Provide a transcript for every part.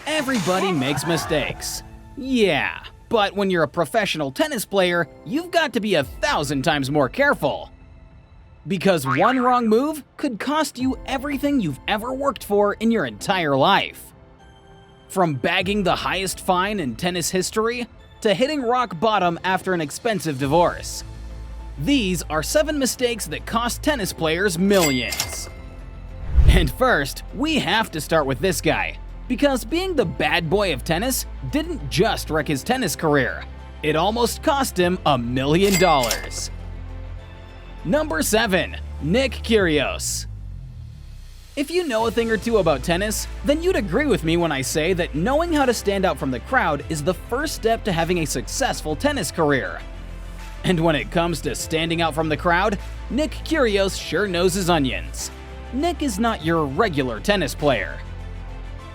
Everybody makes mistakes. Yeah, but when you're a professional tennis player, you've got to be 1,000 times more careful. Because one wrong move could cost you everything you've ever worked for in your entire life. From bagging the highest fine in tennis history to hitting rock bottom after an expensive divorce. These are 7 mistakes that cost tennis players millions. And first, we have to start with this guy, because being the bad boy of tennis didn't just wreck his tennis career, it almost cost him $1 million. Number 7. Nick Kyrgios. If you know a thing or two about tennis, then you'd agree with me when I say that knowing how to stand out from the crowd is the first step to having a successful tennis career. And when it comes to standing out from the crowd, Nick Kyrgios sure knows his onions. Nick is not your regular tennis player.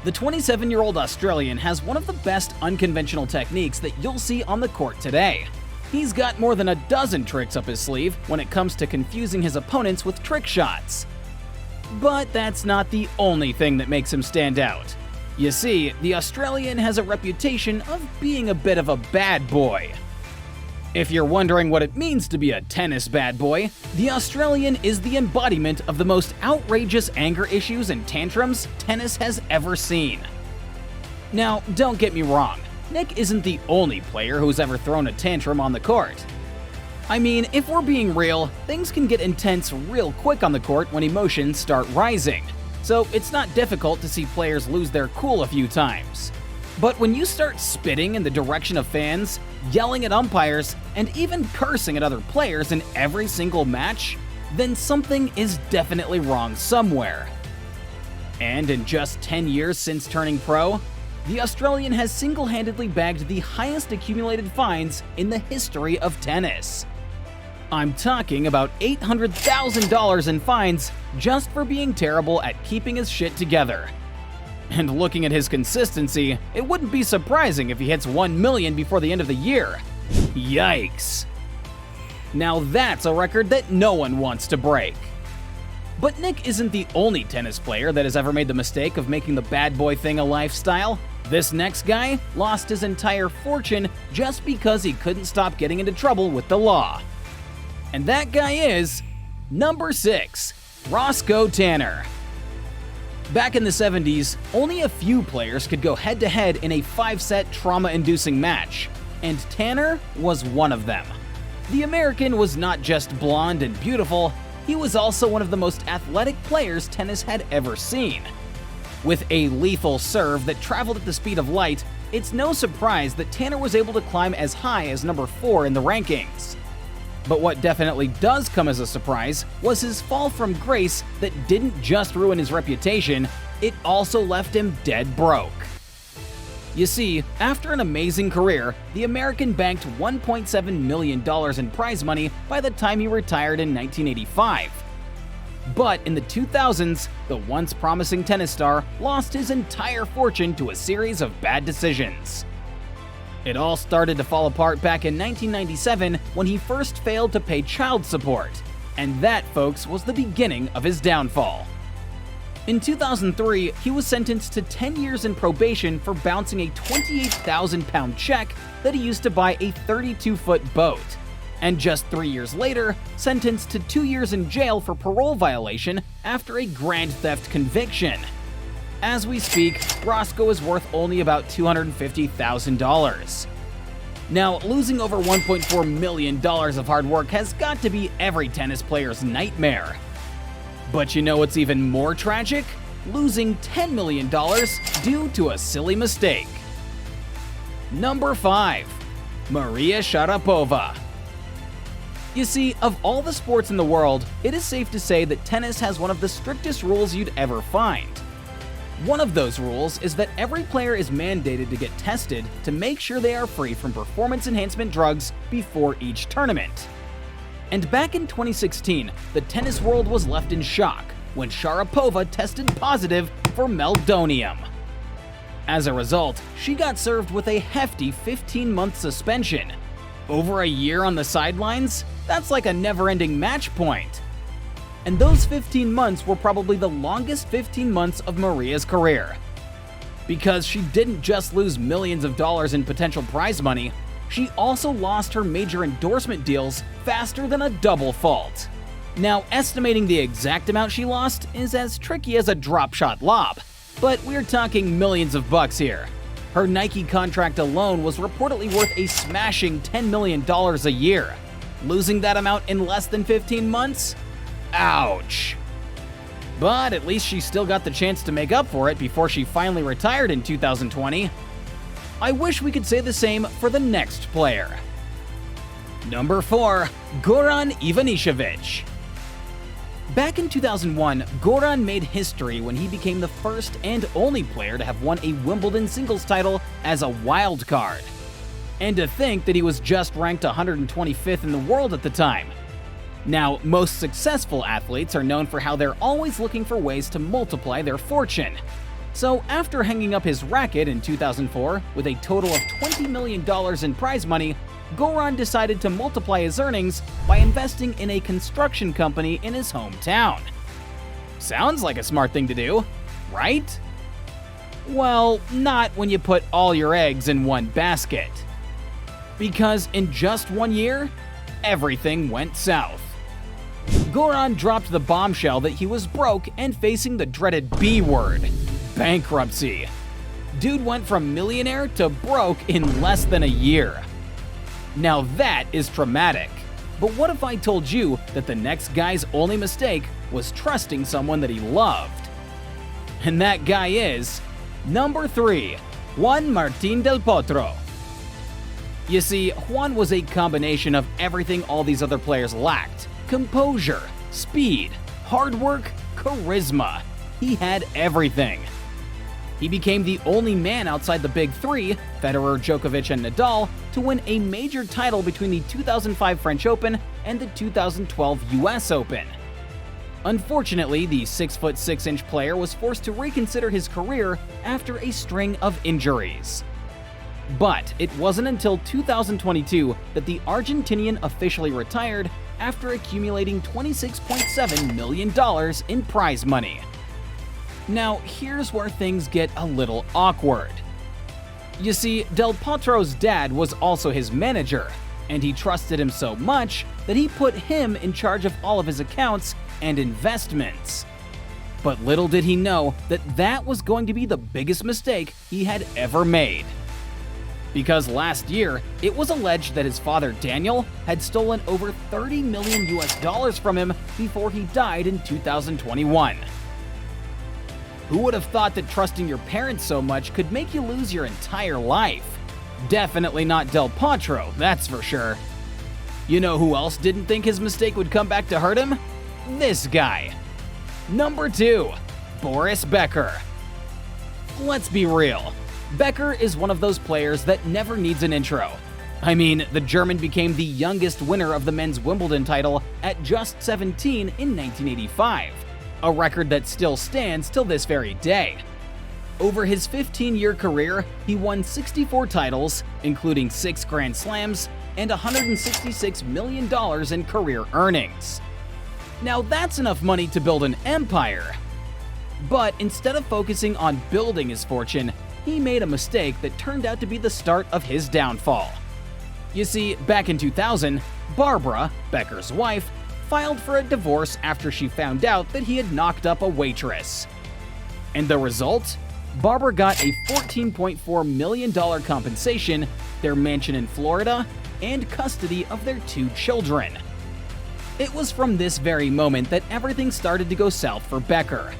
The 27-year-old Australian has one of the best unconventional techniques that you'll see on the court today. He's got more than a dozen tricks up his sleeve when it comes to confusing his opponents with trick shots. But that's not the only thing that makes him stand out. You see, the Australian has a reputation of being a bit of a bad boy. If you're wondering what it means to be a tennis bad boy, the Australian is the embodiment of the most outrageous anger issues and tantrums tennis has ever seen. Now, don't get me wrong, Nick isn't the only player who's ever thrown a tantrum on the court. I mean, if we're being real, things can get intense real quick on the court when emotions start rising, so it's not difficult to see players lose their cool a few times. But when you start spitting in the direction of fans, yelling at umpires, and even cursing at other players in every single match, then something is definitely wrong somewhere. And in just 10 years since turning pro, the Australian has single-handedly bagged the highest accumulated fines in the history of tennis. I'm talking about $800,000 in fines just for being terrible at keeping his shit together. And looking at his consistency, it wouldn't be surprising if he hits $1 million before the end of the year. Yikes. Now that's a record that no one wants to break. But Nick isn't the only tennis player that has ever made the mistake of making the bad boy thing a lifestyle. This next guy lost his entire fortune just because he couldn't stop getting into trouble with the law. And that guy is number 6, Roscoe Tanner. Back in the 70s, only a few players could go head-to-head in a 5-set trauma-inducing match, and Tanner was one of them. The American was not just blonde and beautiful, he was also one of the most athletic players tennis had ever seen. With a lethal serve that traveled at the speed of light, it's no surprise that Tanner was able to climb as high as number 4 in the rankings. But what definitely does come as a surprise was his fall from grace that didn't just ruin his reputation, it also left him dead broke. You see, after an amazing career, the American banked $1.7 million in prize money by the time he retired in 1985. But in the 2000s, the once promising tennis star lost his entire fortune to a series of bad decisions. It all started to fall apart back in 1997 when he first failed to pay child support, and that, folks, was the beginning of his downfall. In 2003, he was sentenced to 10 years in probation for bouncing a 28,000-pound check that he used to buy a 32-foot boat, and just 3 years later, sentenced to 2 years in jail for parole violation after a grand theft conviction. As we speak, Roscoe is worth only about $250,000. Now, losing over $1.4 million of hard work has got to be every tennis player's nightmare. But you know what's even more tragic? Losing $10 million due to a silly mistake. Number 5. Maria Sharapova. You see, of all the sports in the world, it is safe to say that tennis has one of the strictest rules you'd ever find. One of those rules is that every player is mandated to get tested to make sure they are free from performance enhancement drugs before each tournament. And back in 2016, the tennis world was left in shock when Sharapova tested positive for meldonium. As a result, she got served with a hefty 15-month suspension. Over a year on the sidelines? That's like a never-ending match point. And those 15 months were probably the longest 15 months of Maria's career. Because she didn't just lose millions of dollars in potential prize money, she also lost her major endorsement deals faster than a double fault. Now, estimating the exact amount she lost is as tricky as a drop shot lob, but we're talking millions of bucks here. Her Nike contract alone was reportedly worth a smashing $10 million a year. Losing that amount in less than 15 months? Ouch. But at least she still got the chance to make up for it before she finally retired in 2020. I wish we could say the same for the next player. Number 4. Goran Ivanisevic. Back in 2001, Goran made history when he became the first and only player to have won a Wimbledon singles title as a wild card. And to think that he was just ranked 125th in the world at the time. Now, most successful athletes are known for how they're always looking for ways to multiply their fortune. So after hanging up his racket in 2004 with a total of $20 million in prize money, Goran decided to multiply his earnings by investing in a construction company in his hometown. Sounds like a smart thing to do, right? Well, not when you put all your eggs in one basket. Because in just 1 year, everything went south. Goran dropped the bombshell that he was broke and facing the dreaded B word, bankruptcy. Dude went from millionaire to broke in less than a year. Now that is traumatic. But what if I told you that the next guy's only mistake was trusting someone that he loved? And that guy is number 3, Juan Martín del Potro. You see, Juan was a combination of everything all these other players lacked. Composure, speed, hard work, charisma. He had everything. He became the only man outside the big three, Federer, Djokovic, and Nadal, to win a major title between the 2005 French Open and the 2012 US Open. Unfortunately, the 6'6" player was forced to reconsider his career after a string of injuries. But it wasn't until 2022 that the Argentinian officially retired after accumulating $26.7 million in prize money. Now, here's where things get a little awkward. You see, Del Potro's dad was also his manager, and he trusted him so much that he put him in charge of all of his accounts and investments. But little did he know that that was going to be the biggest mistake he had ever made. Because last year, it was alleged that his father Daniel had stolen over $30 million from him before he died in 2021. Who would have thought that trusting your parents so much could make you lose your entire life? Definitely not Del Potro, that's for sure. You know who else didn't think his mistake would come back to hurt him? This guy. Number 2, Boris Becker. Let's be real. Becker is one of those players that never needs an intro. I mean, the German became the youngest winner of the men's Wimbledon title at just 17 in 1985, a record that still stands till this very day. Over his 15-year career, he won 64 titles, including 6 Grand Slams, and $166 million in career earnings. Now that's enough money to build an empire. But instead of focusing on building his fortune, he made a mistake that turned out to be the start of his downfall. You see, back in 2000, Barbara, Becker's wife, filed for a divorce after she found out that he had knocked up a waitress. And the result? Barbara got a $14.4 million compensation, their mansion in Florida, and custody of their 2 children. It was from this very moment that everything started to go south for Becker.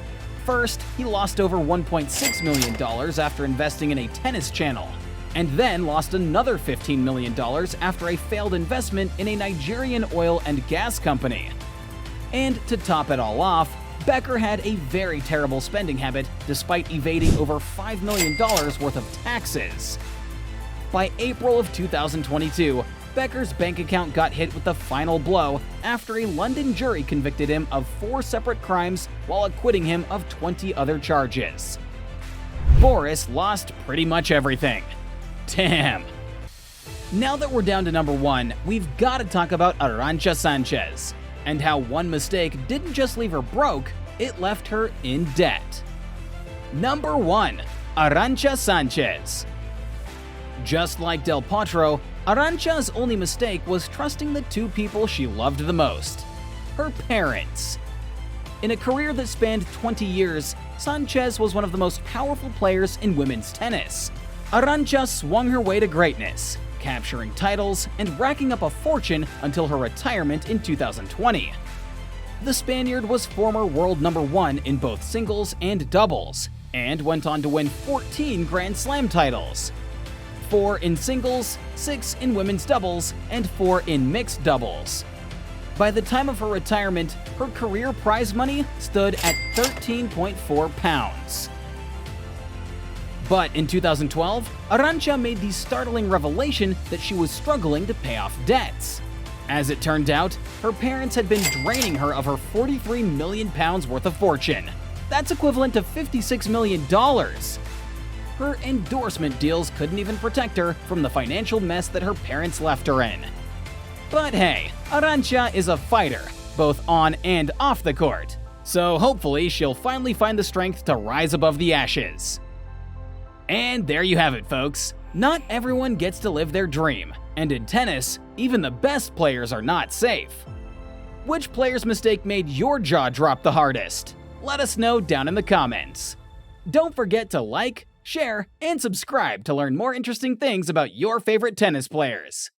First, he lost over $1.6 million after investing in a tennis channel, and then lost another $15 million after a failed investment in a Nigerian oil and gas company. And to top it all off, Becker had a very terrible spending habit despite evading over $5 million worth of taxes. By April of 2022, Becker's bank account got hit with the final blow after a London jury convicted him of 4 separate crimes while acquitting him of 20 other charges. Boris lost pretty much everything. Damn. Now that we're down to number 1, we've got to talk about Arancia Sanchez, and how one mistake didn't just leave her broke, it left her in debt. Number 1, Arancia Sanchez. Just like Del Potro, Arancia's only mistake was trusting the two people she loved the most: her parents. In a career that spanned 20 years, Sanchez was one of the most powerful players in women's tennis. Arancia swung her way to greatness, capturing titles and racking up a fortune until her retirement in 2020. The Spaniard was former world #1 in both singles and doubles, and went on to win 14 Grand Slam titles. 4 in singles, 6 in women's doubles, and 4 in mixed doubles. By the time of her retirement, her career prize money stood at £13.4. But in 2012, Arancia made the startling revelation that she was struggling to pay off debts. As it turned out, her parents had been draining her of her £43 million worth of fortune. That's equivalent to $56 million. Her endorsement deals couldn't even protect her from the financial mess that her parents left her in. But hey, Arancia is a fighter, both on and off the court, so hopefully she'll finally find the strength to rise above the ashes. And there you have it, folks. Not everyone gets to live their dream, and in tennis, even the best players are not safe. Which player's mistake made your jaw drop the hardest? Let us know down in the comments. Don't forget to like, share, and subscribe to learn more interesting things about your favorite tennis players.